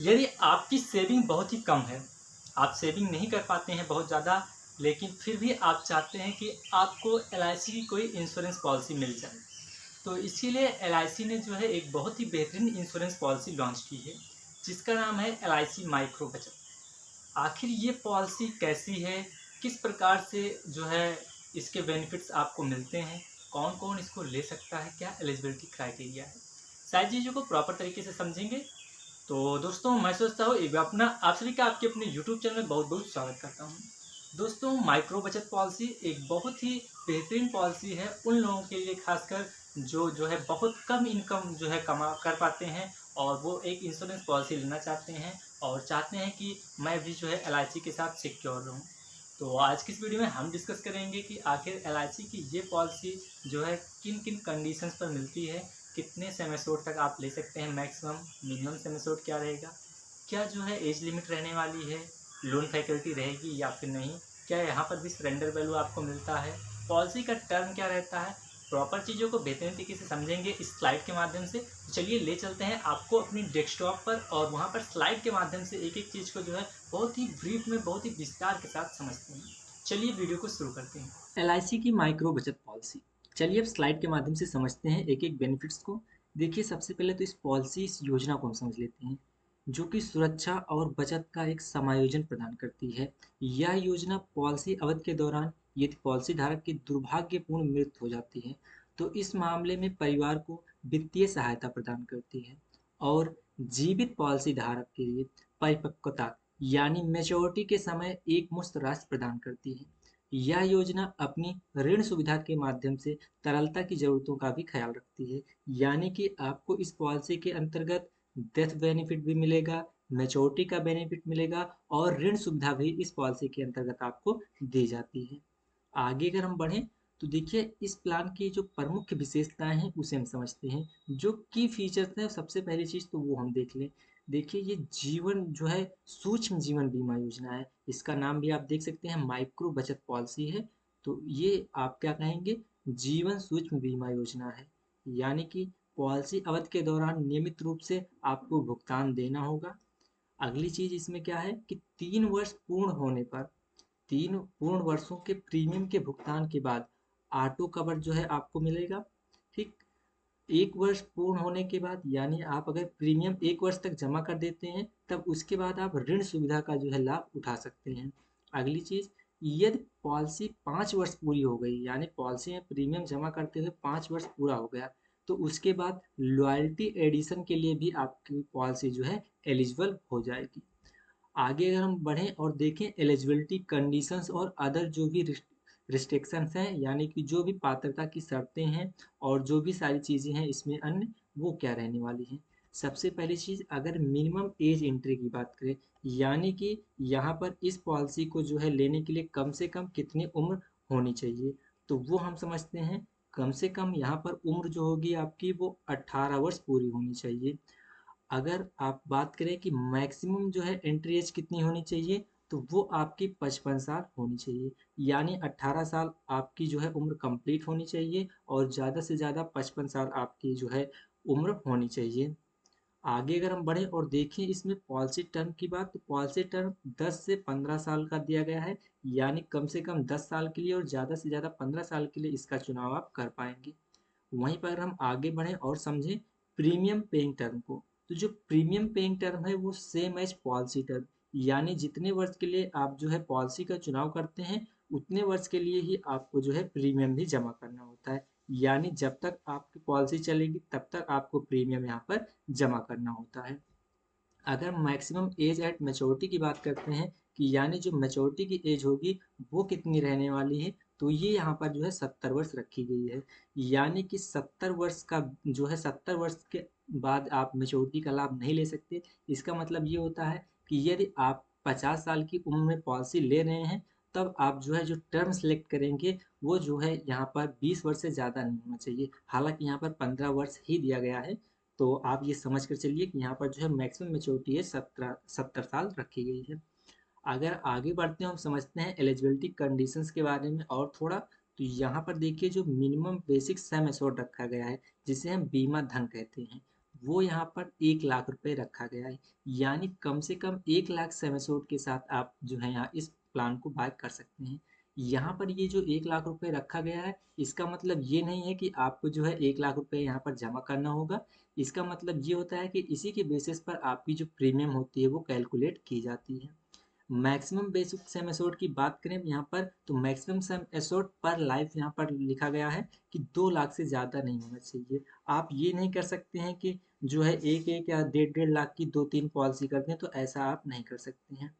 यदि आपकी सेविंग बहुत ही कम है, आप सेविंग नहीं कर पाते हैं बहुत ज़्यादा, लेकिन फिर भी आप चाहते हैं कि आपको एलआईसी की कोई इंश्योरेंस पॉलिसी मिल जाए, तो इसीलिए एलआईसी ने जो है एक बहुत ही बेहतरीन इंश्योरेंस पॉलिसी लॉन्च की है, जिसका नाम है एलआईसी माइक्रो बचत। आखिर ये पॉलिसी कैसी है, किस प्रकार से जो है इसके बेनिफिट्स आपको मिलते हैं, कौन कौन इसको ले सकता है, क्या एलिजिबिलिटी क्राइटेरिया है, सारी चीज़ों को प्रॉपर तरीके से समझेंगे। तो दोस्तों मैं सोचता हूँ एक अपना आप सभी का आपके अपने यूट्यूब चैनल में बहुत बहुत स्वागत करता हूँ। दोस्तों माइक्रो बचत पॉलिसी एक बहुत ही बेहतरीन पॉलिसी है उन लोगों के लिए, खासकर जो है बहुत कम इनकम जो है कमा कर पाते हैं और वो एक इंश्योरेंस पॉलिसी लेना चाहते हैं और चाहते हैं कि मैं भी जो है एलआईसी के साथ सिक्योर रहूँ। तो आज की इस वीडियो में हम डिस्कस करेंगे कि आखिर एलआईसी की ये पॉलिसी जो है किन किन कंडीशंस पर मिलती है, कितने सम एश्योर्ड तक आप ले सकते हैं, मैक्सिमम मिनिमम सम एश्योर्ड क्या रहेगा, क्या जो है एज लिमिट रहने वाली है, लोन फैकल्टी रहेगी या फिर नहीं, क्या यहाँ पर भी सरेंडर वैल्यू आपको मिलता है, पॉलिसी का टर्म क्या रहता है, प्रॉपर चीज़ों को बेहतरीन तरीके से समझेंगे इस स्लाइड के माध्यम से। तो चलिए ले चलते हैं आपको अपनी डेस्कटॉप पर और वहाँ पर स्लाइड के माध्यम से एक एक चीज़ को जो है बहुत ही ब्रीफ में बहुत ही विस्तार के साथ समझते हैं। चलिए वीडियो को शुरू करते हैं। एलआईसी की माइक्रो बचत पॉलिसी, चलिए अब स्लाइड के माध्यम से समझते हैं एक एक बेनिफिट्स को। देखिए सबसे पहले तो इस पॉलिसी इस योजना को हम समझ लेते हैं, जो कि सुरक्षा और बचत का एक समायोजन प्रदान करती है। यह योजना पॉलिसी अवधि के दौरान यदि पॉलिसी धारक की दुर्भाग्यपूर्ण मृत्यु हो जाती है, तो इस मामले में परिवार को वित्तीय सहायता प्रदान करती है। और जीवित पॉलिसी धारक के लिए परिपक्वता यानी मैच्योरिटी के समय एक मुश्त राशि प्रदान करती है। यह योजना अपनी ऋण सुविधा के माध्यम से तरलता की जरूरतों का भी ख्याल रखती है, यानी कि आपको इस पॉलिसी के अंतर्गत डेथ बेनिफिट भी मिलेगा, मैच्योरिटी का बेनिफिट मिलेगा और ऋण सुविधा भी इस पॉलिसी के अंतर्गत आपको दी जाती है। आगे अगर हम बढ़ें तो देखिए इस प्लान की जो प्रमुख विशेषताएं हैं उसे हम समझते हैं। जो की फीचर्स हैं सबसे पहली चीज तो वो हम देख लें। देखिए ये जीवन जो है सूक्ष्म जीवन बीमा योजना है, इसका नाम भी आप देख सकते हैं माइक्रो बचत पॉलिसी है। तो ये आप क्या कहेंगे, जीवन सूक्ष्म बीमा योजना है, यानी कि पॉलिसी अवधि के दौरान नियमित रूप से आपको भुगतान देना होगा। अगली चीज इसमें क्या है कि 3 वर्ष पूर्ण होने पर, 3 पूर्ण वर्षों के प्रीमियम के भुगतान के बाद ऑटो कवर जो है आपको मिलेगा। ठीक, 1 वर्ष पूर्ण होने के बाद यानी आप अगर प्रीमियम 1 वर्ष तक जमा कर देते हैं तब उसके बाद आप ऋण सुविधा का जो है लाभ उठा सकते हैं। अगली चीज, यदि पॉलिसी 5 वर्ष पूरी हो गई यानी पॉलिसी में प्रीमियम जमा करते हुए 5 वर्ष पूरा हो गया, तो उसके बाद लॉयल्टी एडिशन के लिए भी आपकी पॉलिसी जो है एलिजिबल हो जाएगी। आगे अगर हम बढ़ें और देखें एलिजिबिलिटी कंडीशंस और अदर जो भी रिस्ट्रिक्शंस हैं, यानी कि जो भी पात्रता की शर्तें हैं और जो भी सारी चीज़ें हैं इसमें अन्य, वो क्या रहने वाली हैं। सबसे पहली चीज़ अगर मिनिमम एज एंट्री की बात करें, यानी कि यहाँ पर इस पॉलिसी को जो है लेने के लिए कम से कम कितनी उम्र होनी चाहिए, तो वो हम समझते हैं कम से कम यहाँ पर उम्र जो होगी आपकी वो 18 वर्ष पूरी होनी चाहिए। अगर आप बात करें कि मैक्सिमम जो है एंट्री एज कितनी होनी चाहिए, तो वो आपकी 55 साल होनी चाहिए, यानी 18 साल आपकी जो है उम्र कंप्लीट होनी चाहिए और ज़्यादा से ज़्यादा 55 साल आपकी जो है उम्र होनी चाहिए। आगे अगर हम बढ़ें और देखें इसमें पॉलिसी टर्म की बात, तो पॉलिसी टर्म 10 से 15 साल का दिया गया है, यानी कम से कम 10 साल के लिए और ज़्यादा से ज़्यादा 15 साल के लिए इसका चुनाव आप कर पाएंगे। वहीं पर अगर हम आगे बढ़ें और समझें प्रीमियम पेइंग टर्म को, तो जो प्रीमियम पेइंग टर्म है वो सेम एज पॉलिसी टर्म, यानी जितने वर्ष के लिए आप जो है पॉलिसी का चुनाव करते हैं उतने वर्ष के लिए ही आपको जो है प्रीमियम भी जमा करना होता है। यानी जब तक आपकी पॉलिसी चलेगी तब तक आपको प्रीमियम यहाँ पर जमा करना होता है। अगर मैक्सिमम एज एट मैच्योरिटी की बात करते हैं कि यानी जो मैच्योरिटी की एज होगी वो कितनी रहने वाली है, तो ये यहाँ पर जो है 70 वर्ष रखी गई है। यानी कि 70 वर्ष का जो है 70 वर्ष के बाद आप मैच्योरिटी का लाभ नहीं ले सकते। इसका मतलब ये होता है कि यदि आप 50 साल की उम्र में पॉलिसी ले रहे हैं, तब आप जो है जो टर्म सेलेक्ट करेंगे वो जो है यहाँ पर 20 वर्ष से ज़्यादा नहीं होना चाहिए। हालांकि यहाँ पर 15 वर्ष ही दिया गया है, तो आप ये समझ कर चलिए कि यहाँ पर जो है मैक्सिमम मैच्योरिटी है 70 साल रखी गई है। अगर आगे बढ़ते हैं हम समझते हैं एलिजिबिलिटी कंडीशंस के बारे में और थोड़ा, तो यहाँ पर देखिए जो मिनिमम बेसिक सम एश्योर्ड रखा गया है जिसे हम बीमा धन कहते हैं, वो यहाँ पर 1 लाख रुपए रखा गया है। यानी कम से कम 1 लाख सम एश्योर्ड के साथ आप जो है यहाँ इस प्लान को बाय कर सकते हैं। यहाँ पर ये जो 1 लाख रुपए रखा गया है, इसका मतलब ये नहीं है कि आपको जो है 1 लाख रुपए यहाँ पर जमा करना होगा। इसका मतलब ये होता है कि इसी के बेसिस पर आपकी जो प्रीमियम होती है वो कैलकुलेट की जाती है। मैक्सिमम बेसिक सम एश्योर्ड की बात करें यहाँ पर, तो मैक्सिमम सम एश्योर्ड पर लाइफ यहाँ पर लिखा गया है कि 2 लाख से ज़्यादा नहीं होना चाहिए। आप ये नहीं कर सकते हैं कि जो है एक एक या डेढ़ डेढ़ लाख की दो तीन पॉलिसी कर दें, तो ऐसा आप नहीं कर सकते हैं।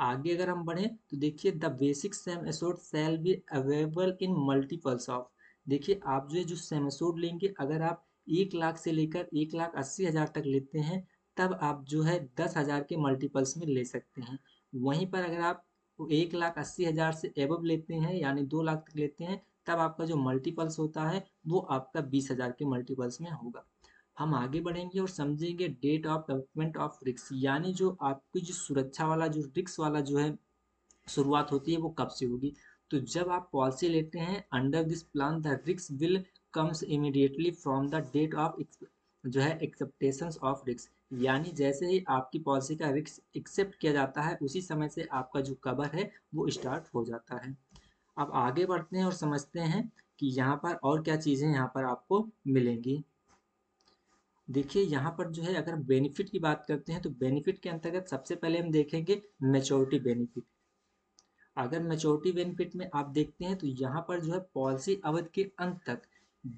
आगे अगर हम बढ़ें तो देखिए the basic sum assured shall be available in multiples of. देखिए आप जो है जो सम एश्योर्ड लेंगे, अगर आप 1 लाख से लेकर 1,80,000 तक लेते हैं, तब आप जो है 10,000 के मल्टीपल्स में ले सकते हैं। वहीं पर अगर आप 1,80,000 से एबव लेते हैं यानी 2 लाख तक लेते हैं, तब आपका जो मल्टीपल्स होता है वो आपका 20,000 के मल्टीपल्स में होगा। हम आगे बढ़ेंगे और समझेंगे date of development of risk, यानी जो आपकी जो सुरक्षा वाला जो रिस्क वाला जो है शुरुआत होती है वो कब से होगी। तो जब आप पॉलिसी लेते हैं under this plan, the risk will comes immediately from the date of जो है एक्सेप्टेशंस ऑफ रिस्क। यानी जैसे ही आपकी पॉलिसी का रिस्क एक्सेप्ट किया जाता है, उसी समय से आपका जो कवर है वो स्टार्ट हो जाता है। अब आगे बढ़ते हैं और समझते हैं कि यहाँ पर और क्या चीज़ें यहाँ पर आपको मिलेंगी। देखिए यहाँ पर जो है अगर बेनिफिट की बात करते हैं, तो बेनिफिट के अंतर्गत सबसे पहले हम देखेंगे मैच्योरिटी बेनिफिट। अगर मैच्योरिटी बेनिफिट में आप देखते हैं तो यहाँ पर जो है पॉलिसी अवधि के अंत तक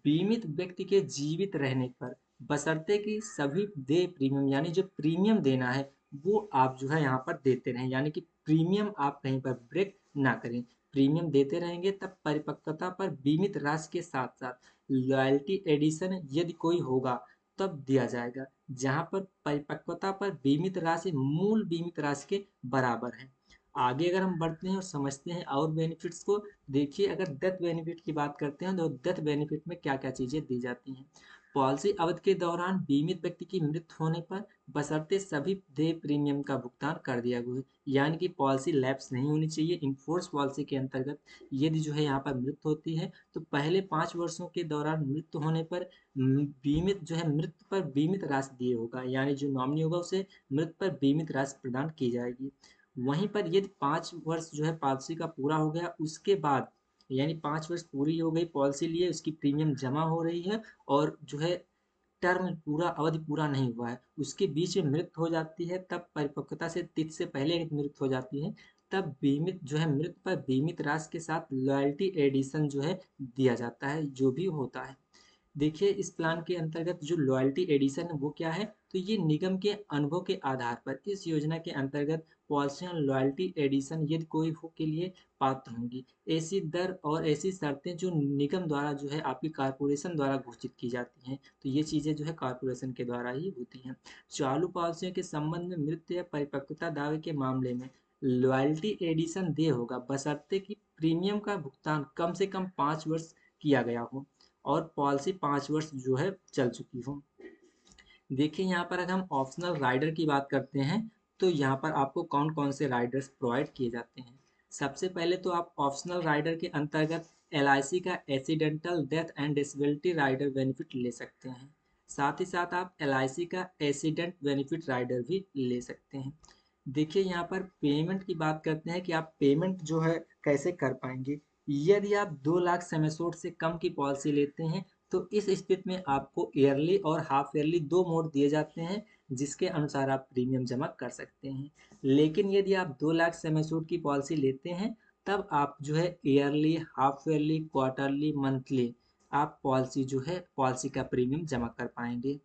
बीमित व्यक्ति के जीवित रहने पर, बशर्ते कि सभी देय प्रीमियम, यानी जो प्रीमियम देना है वो आप जो है यहाँ पर देते रहें, यानी कि प्रीमियम आप कहीं पर ब्रेक ना करें। प्रीमियम देते रहेंगे, तब परिपक्वता पर बीमित राशि के साथ साथ लॉयल्टी एडिशन यदि कोई होगा तब दिया जाएगा, जहाँ पर परिपक्वता पर बीमित राशि मूल बीमित राशि के बराबर है। आगे अगर हम बढ़ते हैं और समझते हैं और बेनिफिट्स को, देखिए अगर डेथ बेनिफिट की बात करते हैं तो डेथ बेनिफिट में क्या क्या चीज़ें दी जाती हैं। पॉलिसी अवधि के दौरान बीमित व्यक्ति की मृत्यु होने पर, बशर्ते सभी देय प्रीमियम का भुगतान कर दिया गया है, यानी कि पॉलिसी लैप्स नहीं होनी चाहिए। इनफोर्स पॉलिसी के अंतर्गत यदि जो है यहाँ पर मृत्यु होती है, तो पहले 5 वर्षों के दौरान मृत्यु होने पर बीमित जो है मृत्यु पर बीमित राशि दिए होगा, यानी जो नॉमिनी होगा उसे मृत्यु पर बीमित राशि प्रदान की जाएगी। वहीं पर यदि 5 वर्ष जो है पॉलिसी का पूरा हो गया, उसके बाद यानी 5 वर्ष पूरी हो गई पॉलिसी लिए, उसकी प्रीमियम जमा हो रही है और जो है टर्म पूरा अवधि पूरा नहीं हुआ है, उसके बीच में मृत्यु हो जाती है, तब परिपक्वता से तिथि से पहले यदि मृत्यु हो जाती है, तब बीमित जो है मृत्यु पर बीमित राशि के साथ लॉयल्टी एडिशन जो है दिया जाता है, जो भी होता है। देखिए इस प्लान के अंतर्गत जो लॉयल्टी एडिशन है वो क्या है, तो ये निगम के अनुभव के आधार पर इस योजना के अंतर्गत पॉलिसी लॉयल्टी एडिशन यदि कोई हो के लिए पात्र होंगी। ऐसी दर और ऐसी शर्तें जो निगम द्वारा जो है आपकी कारपोरेशन द्वारा घोषित की जाती हैं, तो ये चीज़ें जो है कारपोरेशन के द्वारा ही होती हैं। चालू पॉलिसियों के संबंध में मृत्यु या परिपक्वता दावे के मामले में लॉयल्टी एडिशन दे होगा, बशर्ते कि प्रीमियम का भुगतान कम से कम 5 वर्ष किया गया हो और पॉलिसी 5 वर्ष जो है चल चुकी हो। देखिए यहाँ पर अगर हम ऑप्शनल राइडर की बात करते हैं, तो यहाँ पर आपको कौन कौन से राइडर्स प्रोवाइड किए जाते हैं। सबसे पहले तो आप ऑप्शनल राइडर के अंतर्गत LIC का accidental death and disability rider benefit ले सकते हैं। साथ ही साथ आप LIC का एक्सीडेंट बेनिफिट राइडर भी ले सकते हैं। देखिए यहाँ पर पेमेंट की बात करते हैं कि आप पेमेंट जो है कैसे कर पाएंगे। यदि आप 2 लाख सम एश्योर्ड से कम की पॉलिसी लेते हैं, तो इस स्थिति में आपको ईयरली और हाफ ईयरली दो मोड दिए जाते हैं, जिसके अनुसार आप प्रीमियम जमा कर सकते हैं। लेकिन यदि आप 2 लाख सम एश्योर्ड की पॉलिसी लेते हैं, तब आप जो है yearly, half yearly, quarterly, monthly आप पॉलिसी जो है पॉलिसी का प्रीमियम जमा कर पाएंगे।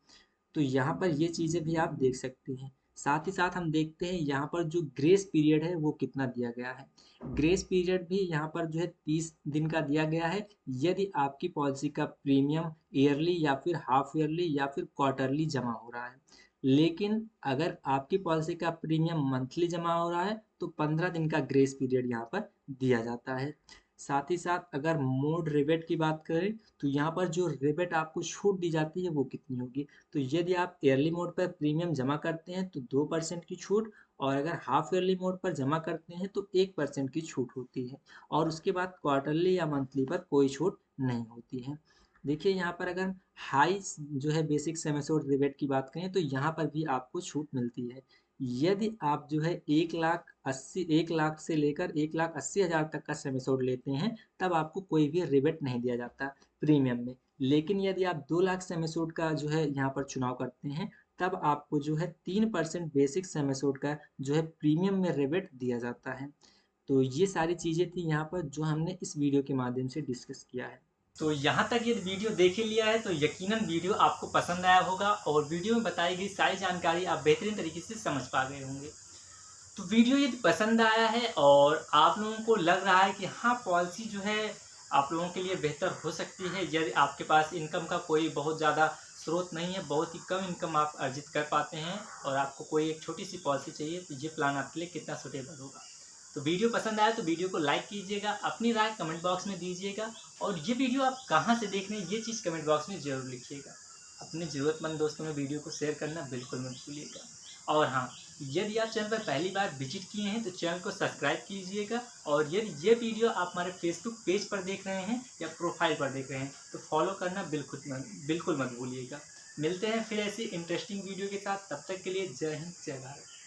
तो यहाँ पर ये चीज़ें भी आप देख सकते हैं। साथ ही साथ हम देखते हैं यहाँ पर जो ग्रेस पीरियड है वो कितना दिया गया है। ग्रेस पीरियड भी यहाँ पर जो है 30 दिन का दिया गया है, यदि आपकी पॉलिसी का प्रीमियम ईयरली या फिर हाफ ईयरली या फिर क्वार्टरली जमा हो रहा है। लेकिन अगर आपकी पॉलिसी का प्रीमियम मंथली जमा हो रहा है, तो 15 दिन का ग्रेस पीरियड यहाँ पर दिया जाता है। साथ ही साथ अगर मोड रिबेट की बात करें, तो यहाँ पर जो रिबेट आपको छूट दी जाती है वो कितनी होगी। तो यदि आप ईयरली मोड पर प्रीमियम जमा करते हैं तो 2% की छूट, और अगर हाफ ईयरली मोड पर जमा करते हैं तो 1% की छूट होती है, और उसके बाद क्वार्टरली या मंथली पर कोई छूट नहीं होती है। देखिए यहाँ पर अगर हाई जो है बेसिक सम एश्योर्ड रिबेट की बात करें तो यहाँ पर भी आपको छूट मिलती है। यदि आप जो है 1,80,000 से लेकर 1,80,000 तक का सम एश्योर्ड लेते हैं तब आपको कोई भी रिबेट नहीं दिया जाता प्रीमियम में। लेकिन यदि आप 2 लाख सम एश्योर्ड का जो है यहाँ पर चुनाव करते हैं तब आपको जो है 3% बेसिक सम एश्योर्ड का जो है प्रीमियम में रिबेट दिया जाता है। तो ये सारी चीज़ें थी यहाँ पर जो हमने इस वीडियो के माध्यम से डिस्कस किया है। तो यहाँ तक ये वीडियो देख ही लिया है तो यकीनन वीडियो आपको पसंद आया होगा और वीडियो में बताई गई सारी जानकारी आप बेहतरीन तरीके से समझ पा गए होंगे। तो वीडियो यदि पसंद आया है और आप लोगों को लग रहा है कि हाँ पॉलिसी जो है आप लोगों के लिए बेहतर हो सकती है, यदि आपके पास इनकम का कोई बहुत ज़्यादा स्रोत नहीं है, बहुत ही कम इनकम आप अर्जित कर पाते हैं और आपको कोई एक छोटी सी पॉलिसी चाहिए, तो ये प्लान आपके लिए कितना सूटेबल होगा। तो वीडियो पसंद आया तो वीडियो को लाइक कीजिएगा, अपनी राय कमेंट बॉक्स में दीजिएगा और ये वीडियो आप कहाँ से देख रहे हैं ये चीज़ कमेंट बॉक्स में ज़रूर लिखिएगा। अपने ज़रूरतमंद दोस्तों में वीडियो को शेयर करना बिल्कुल मत भूलिएगा। और हाँ, यदि आप चैनल पर पहली बार विजिट किए हैं तो चैनल को सब्सक्राइब कीजिएगा और यदि ये वीडियो आप हमारे फेसबुक पेज पर देख रहे हैं या प्रोफाइल पर देख रहे हैं तो फॉलो करना बिल्कुल मत भूलिएगा। मिलते हैं फिर ऐसी इंटरेस्टिंग वीडियो के साथ, तब तक के लिए जय हिंद जय भारत।